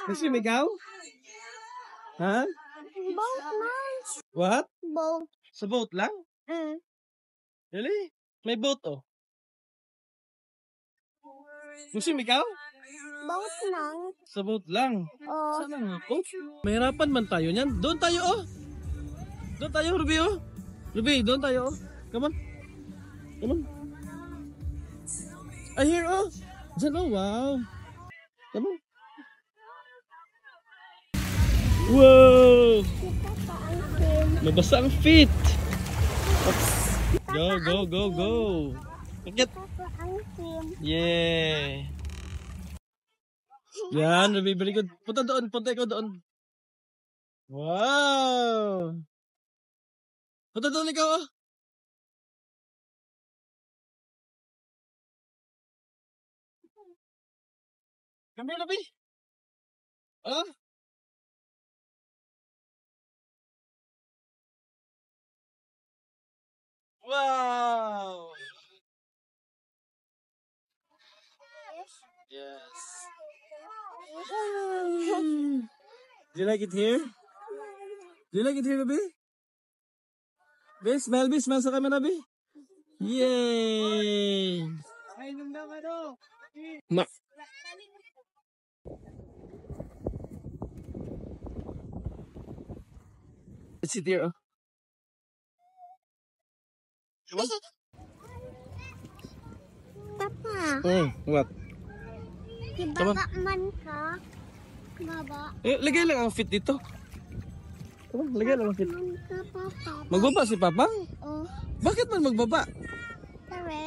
Nag-swim ikaw? Ha? Boat man. What? Boat. Sa boat lang? Really? May boat oh. Nag-swim ikaw? Boat lang. Sa boat lang. Oh. Sana nga po. Mahirapan man tayo niyan. Doon tayo oh. Doon tayo Ruby oh. Ruby, doon tayo oh. Come on. Come on. I hear oh. Diyan oh, wow. Come on. Wow! Mabasa ang feet. Go, go, go, go. Get. Yeah. Yan, Ruby, very good. Punta doon, punta ikaw doon. Wow! Punta doon ikaw oh. Come here, Ruby. Oh. Wow! Yes. Do you like it here? Do you like it here, Ruby? Be, smell sa camera, Ruby. Yay! Ma. Let's sit here, oh. Papa. What? Ibaba man ka. Baba. Lagay lang ang fit dito. Lagay lang ang fit. Man ka, Papa. Magbaba si Papang? Oh. Bakit man magbaba? Tara.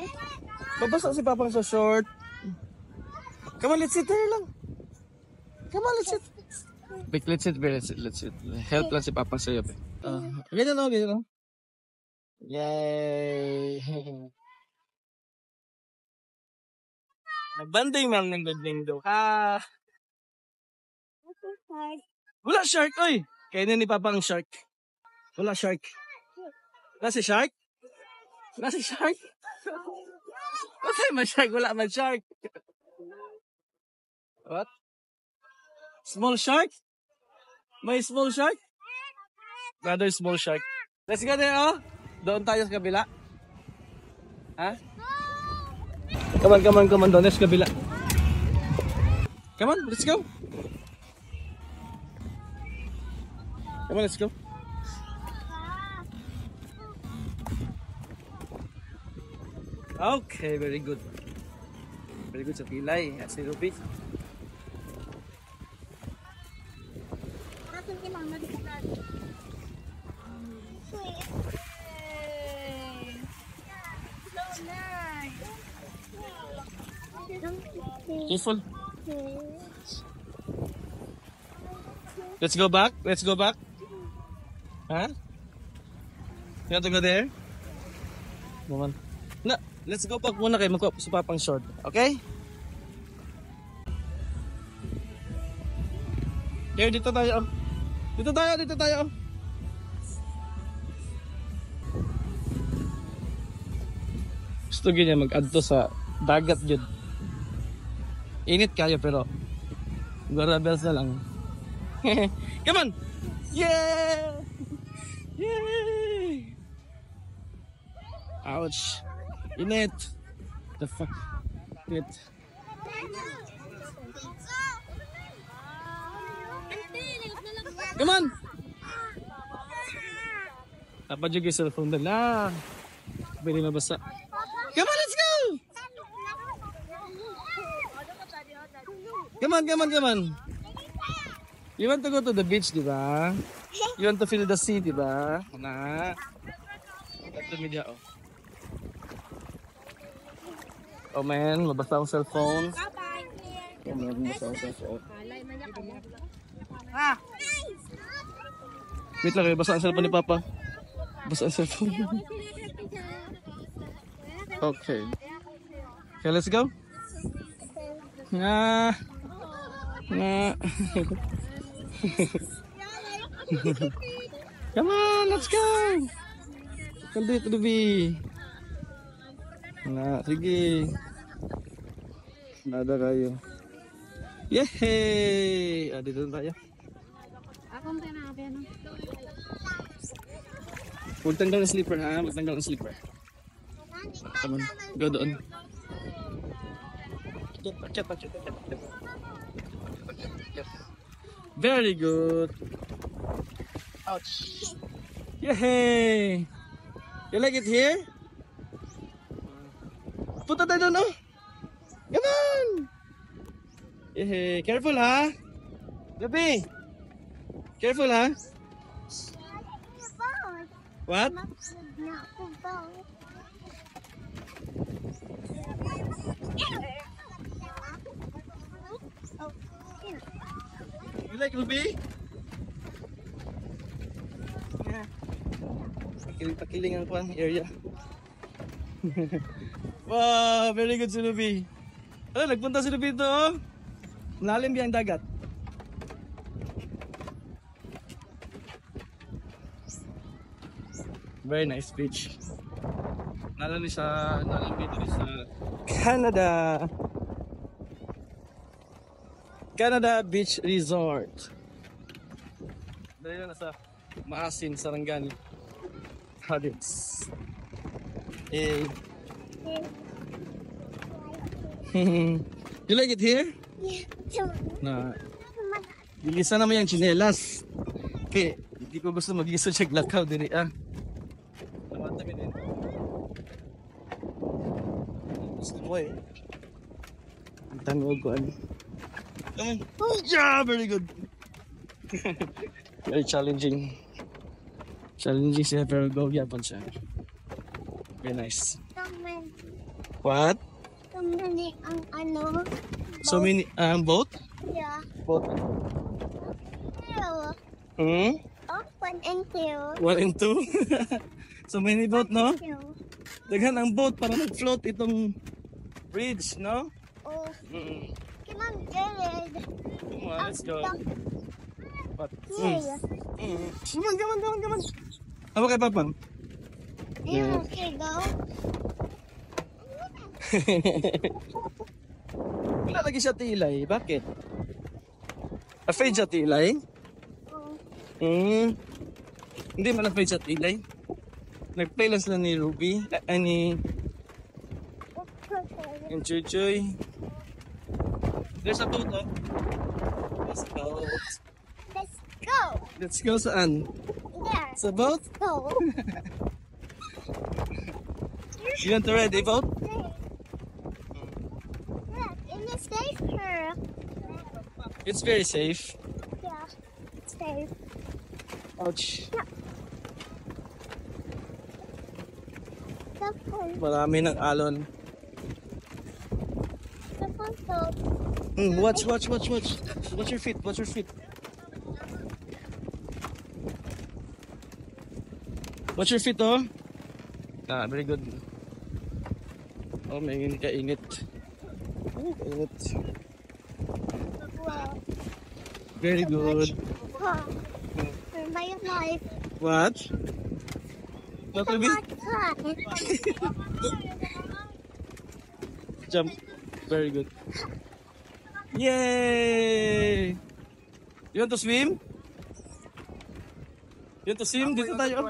Babasa si Papang sa short. Come on, let's sit there lang. Come on, let's sit. Big, let's sit, let's sit. Help lang si Papang sa'yo. Ganyan o, ganyan o. Yay! Nagbanding man ng banding do ka. Wala shark, oy! Kainin ni Papang shark. Wala shark. Wala si shark? Wala si shark? Wala man shark, wala man shark. What? Small shark? May small shark? Another small shark. Let's go there, oh. Doon tayo sa kabila. Ha? Come on. Doon sa kabila. Come on, let's go. Come on, let's go. Okay, very good. Very good sa pilay. At si Ruby. Careful. Let's go back. Let's go back. Huh? You want to go there? Come on. No, let's go back muna kayo magkuha sa Papang short. Okay? Here, dito tayo. Dito tayo. Gusto ganyan mag-adto sa dagat yun. Init kayo pero Guarabels na lang. Come on! Yeah! Yay! Ouch! Init! The fuck? Init. Come on! Dapat juga yung cellphone na lang. Pwede mabasa. Come on, let's go! Come on. You want to go to the beach, di ba? You want to feel the sea, di ba? Na. Ito media, oh. Oh man, mabasa ang cellphone. Oh man, mabasa ang cellphone. Wait lang, basa ang cellphone ni Papa. Basa ang cellphone. Okay. Okay, let's go. Nga. Come on, let's go. Come to the beach. Nga, sige. Nada kayo. Yehey! Ah, dito na tayo. Akong pinapin. Huwag tanggal ng slipper ha. Huwag tanggal ng slipper. Come on. Go doon. Pakyat. Very good. Ouch. Yehey! You like it here? Punta tayo doon, oh. Come on! Yehey! Careful, ha? Gabi! Careful, ha? What? You like Ruby? Yeah. Pakiling ang kwan area. Wow, very good si Ruby. Ano, nagpunta si Ruby dito, oh. Malalim biyang dagat. Very nice beach. Nalang dito sa Canada. Canada Beach Resort. Dali na sa Maasin, Sarangani. Hadits. Hey. You like it here? Na. Gilisa naman yung chinelas. Okay, hindi ko gusto mag-iso siya glakaw diri ah. Namatami din. Gusto mo eh. Ang tanong ko ano. Come on. Yeah, very good. Very challenging. Challenging siya pero go yapon siya. Very nice. What? Kamali ang ano? So many boat? Yeah. Boat. Two. Hmm? Oh, 1 and 2. 1 and 2? So many boat, no? 2. Daghan ang boat para mag-float itong bridge, no? Oh, Mm. come on, Jared. Come on, let's go. What? Yeah. Come on. Apa kay Papang? Yeah, okay, go. Wala lagi siya tilay. Bakit? Afraid siya tilay? Oh, Hindi man afraid siya tilay. Nag-play lang sila ni Ruby. Ni yung Chuchoy. There's a boat, oh. There's a boat. let's go. Let's go saan? There. Sa boat? Go. You want to ride a boat? Look, it is safe here. It's very safe. Yeah, it's safe. Ouch. The phone. Marami ng alon. The phone goes. Watch. Watch your feet. Watch your feet, oh. Ah, very good. Oh, may kainit. Kainit. Wow. Very good. Wow. For my life. What? What will be? Jump. Very good. Yay! You want to swim? You want to swim? Dito tayo.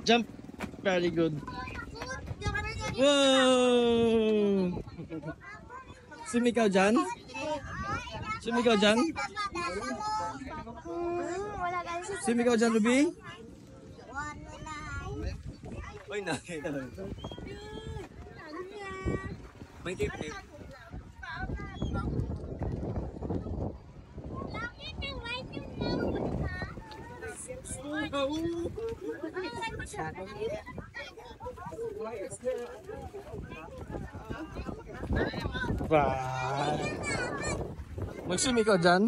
Jump. Very good. Whoa! Swim ikaw dyan? Swim ikaw dyan? Wala ka sa Swim ikaw dyan, Ruby? Uy, nakita. May tip. Wow. Mag-swim ikaw dyan?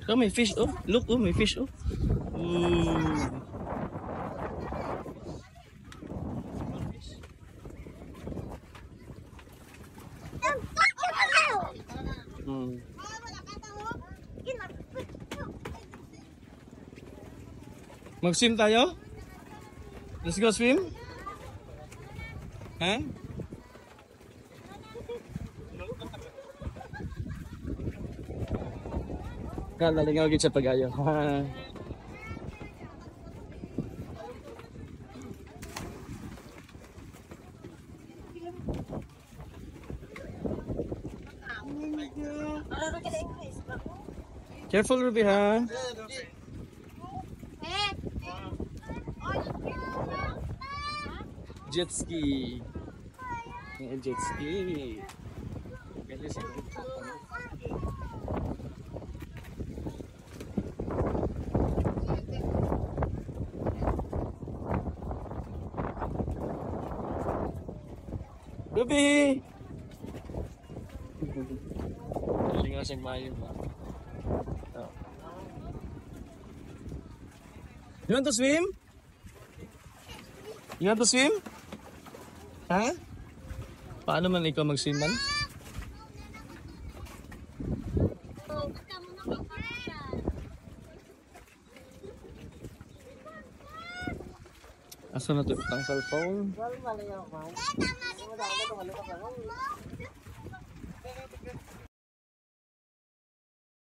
Oh, may fish. Oh, look. Oh, may fish. Oh. Ooh. Hmm. Mag-swim tayo? Let's go swim? Ha? Kala lingaw gid sa pag-ayo. Careful, Ruby, ha? Jet ski. Jet ski. Galing sa Ruby! Galing nga siyang mayo. Oh. You want to swim? You want to swim? Ha? Paano man ikaw mag-swim man? Asa na ito ang cellphone?